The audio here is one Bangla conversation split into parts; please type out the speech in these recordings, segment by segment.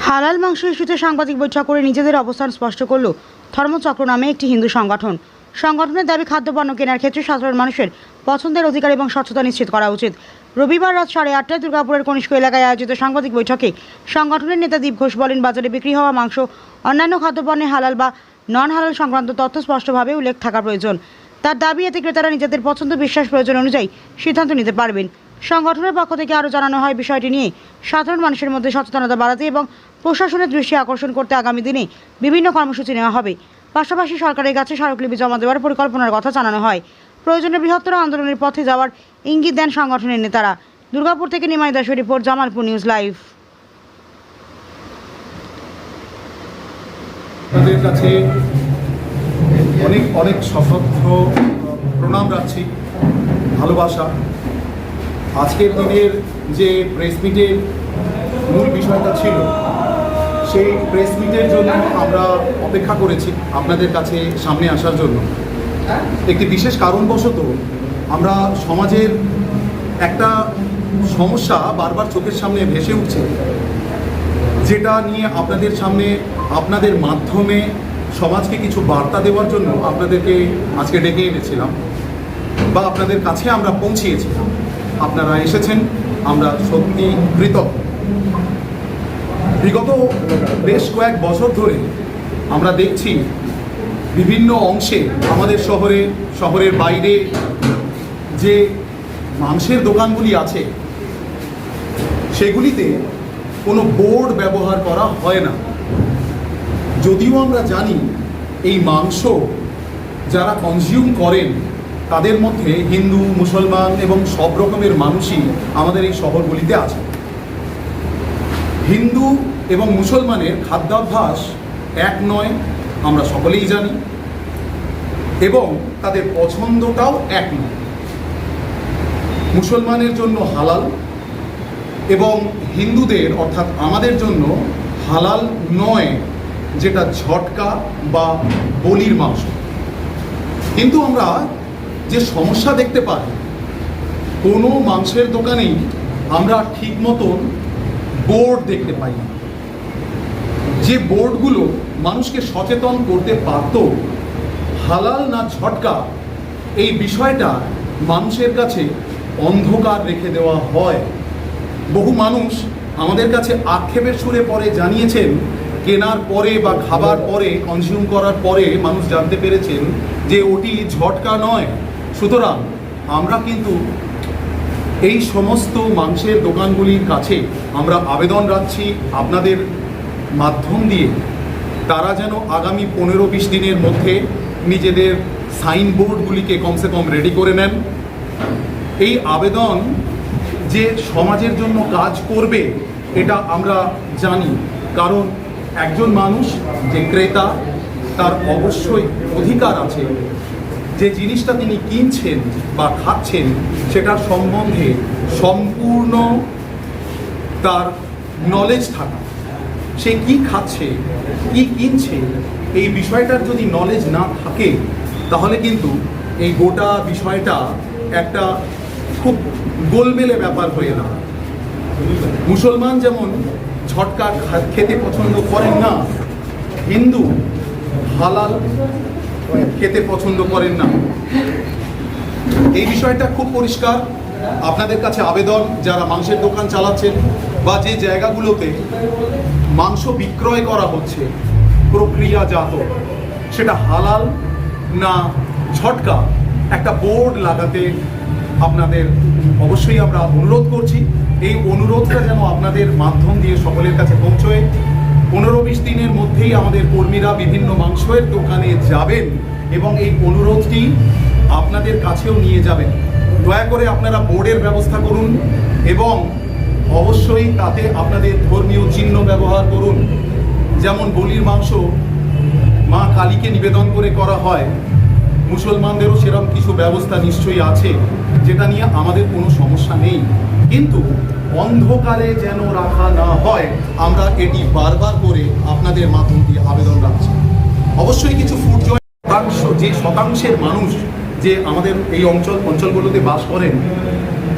হালাল মাংস ইস্যুতে সাংবাদিক বৈঠক করে নিজেদের অবস্থান স্পষ্ট করল ধর্মচক্র নামে একটি হিন্দু সংগঠন। সংগঠনের দাবি, খাদ্যপণ্য কেনার ক্ষেত্রে সাধারণ মানুষের পছন্দের অধিকার এবং স্বচ্ছতা নিশ্চিত করা উচিত। রবিবার রাত 8:30টায় দুর্গাপুরের কনিষ্ক এলাকায় আয়োজিত সাংবাদিক বৈঠকে সংগঠনের নেতা দীপ ঘোষ বলেন, বাজারে বিক্রি হওয়া মাংস অন্যান্য খাদ্যপণ্যে হালাল বা নন হালাল সংক্রান্ত তথ্য স্পষ্টভাবে উল্লেখ থাকা প্রয়োজন। তার দাবি, এতে ক্রেতারা নিজেদের পছন্দ, বিশ্বাস, প্রয়োজন অনুযায়ী সিদ্ধান্ত নিতে পারবেন। সংগঠনের পক্ষ থেকে আরও জানানো হয়, বিষয়টি নিয়ে সাধারণ মানুষের মধ্যে সচেতনতা বাড়াতে এবং প্রশাসনের দৃষ্টি আকর্ষণ করতে আগামী দিনে বিভিন্ন কর্মসূচি নেওয়া হবে। পাশাপাশি সরকারের কাছে স্মারকলিপি জমা দেওয়ার পরিকল্পনার কথা জানানো হয়। প্রয়োজনে বৃহত্তর আন্দোলনের পথে যাওয়ার ইঙ্গিত দেন সংগঠনের নেতারা। দুর্গাপুর থেকে নিমাই দাসের রিপোর্ট, জামালপুর নিউজ লাইভ। আপনাদের কাছে অনেক অনেক সশ্রদ্ধ প্রণাম রাখছি, ভালোবাসা। আজকের দিনের যে প্রেস মিটের মূল বিষয়টা ছিল, সেই প্রেস মিটের জন্য আমরা অপেক্ষা করেছি আপনাদের কাছে সামনে আসার জন্য। একটি বিশেষ কারণবশত আমরা সমাজের একটা সমস্যা বারবার চোখের সামনে ভেসে উঠছে, যেটা নিয়ে আপনাদের সামনে আপনাদের মাধ্যমে সমাজকে কিছু বার্তা দেওয়ার জন্য আপনাদেরকে আজকে ডেকে এনেছিলাম বা আপনাদের কাছে আমরা পৌঁছিয়েছিলাম। আপনারা এসেছেন, আমরা সত্যি কৃতজ্ঞ। বিগত বেশ কয়েক বছর ধরে আমরা দেখছি বিভিন্ন অংশে আমাদের শহরের বাইরে যে মাংসের দোকানগুলি আছে, সেগুলিতে কোনো বোর্ড ব্যবহার করা হয় না। যদিও আমরা জানি এই মাংস যারা কনজিউম করেন তাদের মধ্যে হিন্দু, মুসলমান এবং সব রকমের মানুষই আমাদের এই শহরগুলিতে আছে। হিন্দু এবং মুসলমানের খাদ্যাভ্যাস এক নয়, আমরা সকলেই জানি, এবং তাদের পছন্দটাও এক নয়। মুসলমানের জন্য হালাল এবং হিন্দুদের অর্থাৎ আমাদের জন্য হালাল নয়, যেটা ঝটকা বা বলির মাংস। কিন্তু আমরা যে সমস্যা দেখতে পাই, কোনো মাংসের দোকানেই আমরা ঠিক মতন বোর্ড দেখতে পাই না। যে বোর্ডগুলো মানুষকে সচেতন করতে পারত হালাল না ঝটকা, এই বিষয়টা মানুষের কাছে অন্ধকার রেখে দেওয়া হয়। বহু মানুষ আমাদের কাছে আক্ষেপের সুরে পরে জানিয়েছেন, কেনার পরে বা খাবার পরে, কনজিউম করার পরে মানুষ জানতে পেরেছেন যে ওটি ঝটকা নয়। সুতরাং আমরা কিন্তু এই সমস্ত মাংসের দোকানগুলির কাছে আমরা আবেদন রাখছি আপনাদের মাধ্যম দিয়ে, তারা যেন আগামী 15-20 দিনের মধ্যে নিজেদের সাইনবোর্ডগুলিকে কমসে কম রেডি করে নেন। এই আবেদন যে সমাজের জন্য কাজ করবে এটা আমরা জানি, কারণ একজন মানুষ যে ক্রেতা, তার অবশ্যই অধিকার আছে যে জিনিসটা তিনি কিনছেন বা খাচ্ছেন সেটার সম্বন্ধে সম্পূর্ণ তার নলেজ থাকা। সে কি খাচ্ছে, কি কিনছে, এই বিষয়টার যদি নলেজ না থাকে তাহলে কিন্তু এই গোটা বিষয়টা একটা খুব গোলমেলে ব্যাপার হয়ে দাঁড়ায়। মুসলমান যেমন ঝটকা খেতে পছন্দ করেন না, হিন্দু হালাল খেতে পছন্দ করেন না। এই বিষয়টা খুব পরিষ্কার। আপনাদের কাছে আবেদন, যারা মাংসের দোকান চালাচ্ছেন বা যে জায়গাগুলোতে মাংস বিক্রয় করা হচ্ছে প্রক্রিয়াজাত, সেটা হালাল না ঝটকা, একটা বোর্ড লাগাতে আপনাদের অবশ্যই আমরা অনুরোধ করছি। এই অনুরোধটা যেন আপনাদের মাধ্যম দিয়ে সকলের কাছে পৌঁছয়। 15-20 দিনের মধ্যেই আমাদের কর্মীরা বিভিন্ন মাংসের দোকানে যাবেন এবং এই অনুরোধটি আপনাদের কাছেও নিয়ে যাবেন। দয়া করে আপনারা বোর্ডের ব্যবস্থা করুন এবং অবশ্যই তাতে আপনাদের ধর্মীয় চিহ্ন ব্যবহার করুন। যেমন বলির মাংস মা কালীকে নিবেদন করে করা হয়, মুসলমানদেরও সেরকম কিছু ব্যবস্থা নিশ্চয়ই আছে, যেটা নিয়ে আমাদের কোনো সমস্যা নেই। কিন্তু অন্ধকারে যেন রাখা না হয়, আমরা এটি বারবার করে আপনাদের মাধ্যম দিয়ে আবেদন রাখছি। অবশ্যই কিছু ফুড শতাংশ, যে শতাংশের মানুষ যে আমাদের এই অঞ্চলগুলোতে বাস করেন,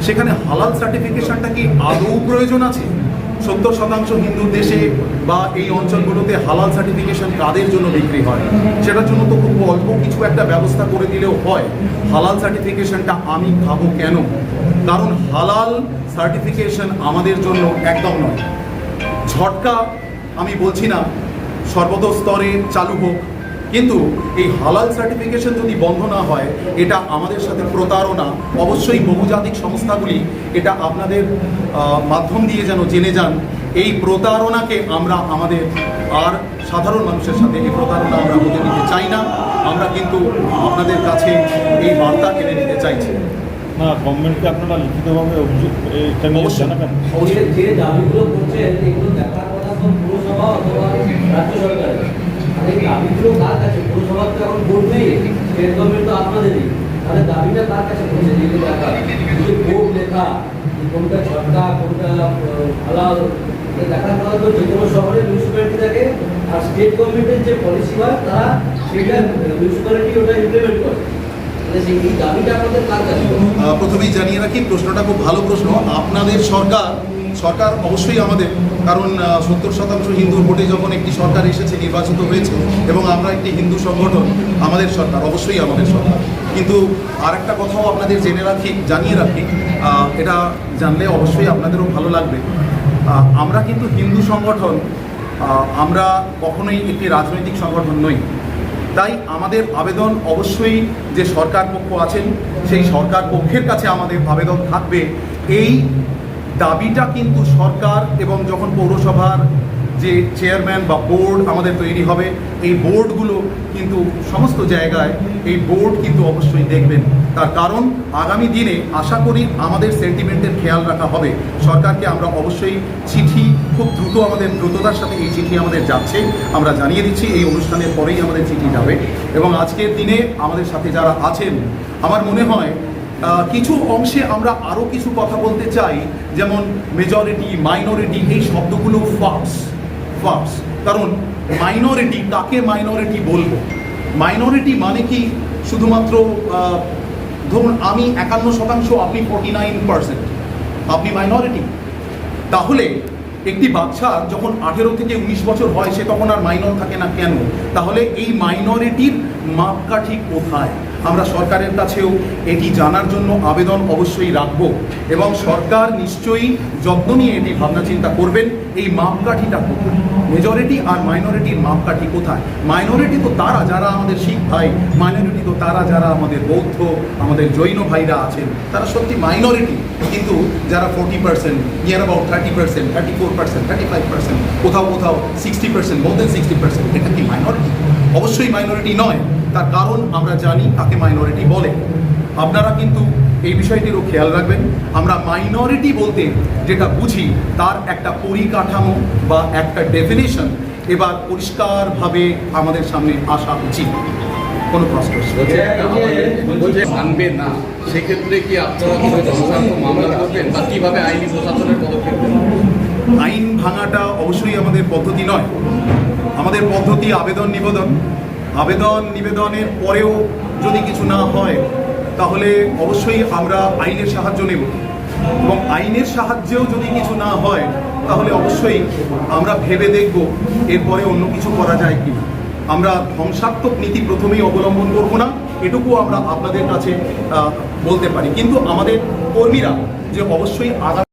সেখানে হালাল সার্টিফিকেশনটা কি আদৌ প্রয়োজন আছে? 70% হিন্দু দেশে বা এই অঞ্চলগুলোতে হালাল সার্টিফিকেশন কাদের জন্য বিক্রি হয়, সেটার জন্য তো খুব অল্প কিছু একটা ব্যবস্থা করে দিলেও হয়। হালাল সার্টিফিকেশনটা আমি খাবো কেন? কারণ হালাল সার্টিফিকেশন আমাদের জন্য একদম নয়। ঝটকা আমি বলছি না সর্বস্তরে চালু হোক, কিন্তু এই হালাল সার্টিফিকেশন যদি বন্ধ না হয়, এটা আমাদের সাথে প্রতারণা। অবশ্যই বহুজাতিক সংস্থাগুলি এটা আপনাদের মাধ্যম দিয়ে যেন জেনে যান। এই প্রতারণাকে আমরা আমাদের আর সাধারণ মানুষের সাথে এই প্রতারণা আমরা হতে নিতে চাই না। আমরা কিন্তু আপনাদের কাছে এই বার্তা এনে নিতে চাইছি। না, গভর্নমেন্টকে আপনারা লিখিতভাবে অভিযোগ এটা নিয়ে জানাবেন। যে দাবিগুলো করছেন এগুলো দেখার কথা তো পুরসভা অথবা রাজ্য সরকারের। আর এই দাবিগুলো কার কাছে? পুরসভা তো এখন ভোট নেই, স্টেট গভর্নমেন্ট তো আপনাদেরই। তাহলে দাবিটা কার কাছে করছে? যেগুলো দেখা যে ভোট লেখা, কোনটা ঝটকা, কোনটা হালাল, দেখার কথা তো যে কোনো শহরে মিউনিসিপ্যালিটি থাকে। আর স্টেট গভর্নমেন্টের যে পলিসি হয় তারা সেটা মিউনিসিপ্যালিটি ওটা ইমপ্লিমেন্ট করে। এই দাবিটা আপনাদের কার কাছে? প্রথমেই জানিয়ে রাখি, প্রশ্নটা খুব ভালো প্রশ্ন। আপনাদের সরকার অবশ্যই আমাদের, কারণ 70% হিন্দুর ভোটে যখন একটি সরকার এসেছে, নির্বাচিত হয়েছে এবং আমরা একটি হিন্দু সংগঠন, আমাদের সরকার অবশ্যই আমাদের সরকার। কিন্তু আর একটা কথাও আপনাদের জানিয়ে রাখি, এটা জানলে অবশ্যই আপনাদেরও ভালো লাগবে। আমরা কিন্তু হিন্দু সংগঠন, আমরা কখনোই একটি রাজনৈতিক সংগঠন নই। তাই আমাদের আবেদন অবশ্যই যে সরকার পক্ষ আছেন সেই সরকার পক্ষের কাছে আমাদের আবেদন থাকবে। এই দাবিটা কিন্তু সরকার এবং যখন পৌরসভার যে চেয়ারম্যান বা বোর্ড আমাদের তৈরি হবে, এই বোর্ডগুলো কিন্তু সমস্ত জায়গায় এই বোর্ড কিন্তু অবশ্যই দেখবেন। তার কারণ আগামী দিনে আশা করি আমাদের সেন্টিমেন্টের খেয়াল রাখা হবে। সরকারকে আমরা অবশ্যই চিঠি, খুব দ্রুত আমাদের দ্রুততার সাথে এই চিঠি আমাদের যাচ্ছে, আমরা জানিয়ে দিচ্ছি এই অনুষ্ঠানের পরেই আমাদের চিঠি যাবে। এবং আজকের দিনে আমাদের সাথে যারা আছেন, আমার মনে হয় কিছু অংশে আমরা আরও কিছু কথা বলতে চাই, যেমন মেজরিটি, মাইনরিটি, এই শব্দগুলো ফার্স। কারণ মাইনরিটি, কাকে মাইনরিটি বলবো? মাইনরিটি মানে কি শুধুমাত্র ধরুন আমি 51%, আপনি 49%, আপনি মাইনরিটি? তাহলে একটি বাচ্চা যখন 18 থেকে 19 বছর হয়, সে তখন আর মাইনর থাকে না কেন? তাহলে এই মাইনরিটির মাপকাঠি কোথায়? আমরা সরকারের কাছেও এটি জানার জন্য আবেদন অবশ্যই রাখব এবং সরকার নিশ্চয়ই যত্ন নিয়ে এটি ভাবনা চিন্তা করবেন। এই মাপকাঠিটা কোথায়? মেজরিটি আর মাইনরিটির মাপকাঠি কোথায়? মাইনরিটি তো তারা যারা আমাদের শিখ ভাই, মাইনরিটি তো তারা যারা আমাদের বৌদ্ধ, আমাদের জৈন ভাইরা আছেন, তারা সত্যি মাইনরিটি। কিন্তু যারা 40%, নিয়ার অ্যাবাউট 30%, 34%, 35%, কোথাও 60%, মোর দেন 60%, এটা কি মাইনরিটি? অবশ্যই মাইনরিটি নয়। তার কারণ আমরা জানি কাকে মাইনরিটি বলে। আপনারা কিন্তু এই বিষয়টিরও খেয়াল রাখবেন। আমরা মাইনরিটি বলতে যেটা বুঝি তার একটা পরিকাঠামো বা একটা ডেফিনেশন এবার পরিষ্কারভাবে আমাদের সামনে আসা উচিত। কোনো প্রশ্ন মানবে না, সেক্ষেত্রে কি আপনারা জনস্বার্থ মামলা করবেন বা কীভাবে আইনি প্রশাসনের পদক্ষেপ নেবেন? আইন ভাঙাটা অবশ্যই আমাদের পদ্ধতি নয়। আমাদের পদ্ধতি আবেদন নিবেদনের পরেও যদি কিছু না হয়, তাহলে অবশ্যই আমরা আইনের সাহায্য নেব এবং আইনের সাহায্যেও যদি কিছু না হয়, তাহলে অবশ্যই আমরা ভেবে দেখব এরপরে অন্য কিছু করা যায় কি। আমরা ধ্বংসাত্মক নীতি প্রথমেই অবলম্বন করব না, এটুকু আমরা আপনাদের কাছে বলতে পারি। কিন্তু আমাদের কর্মীরা যে অবশ্যই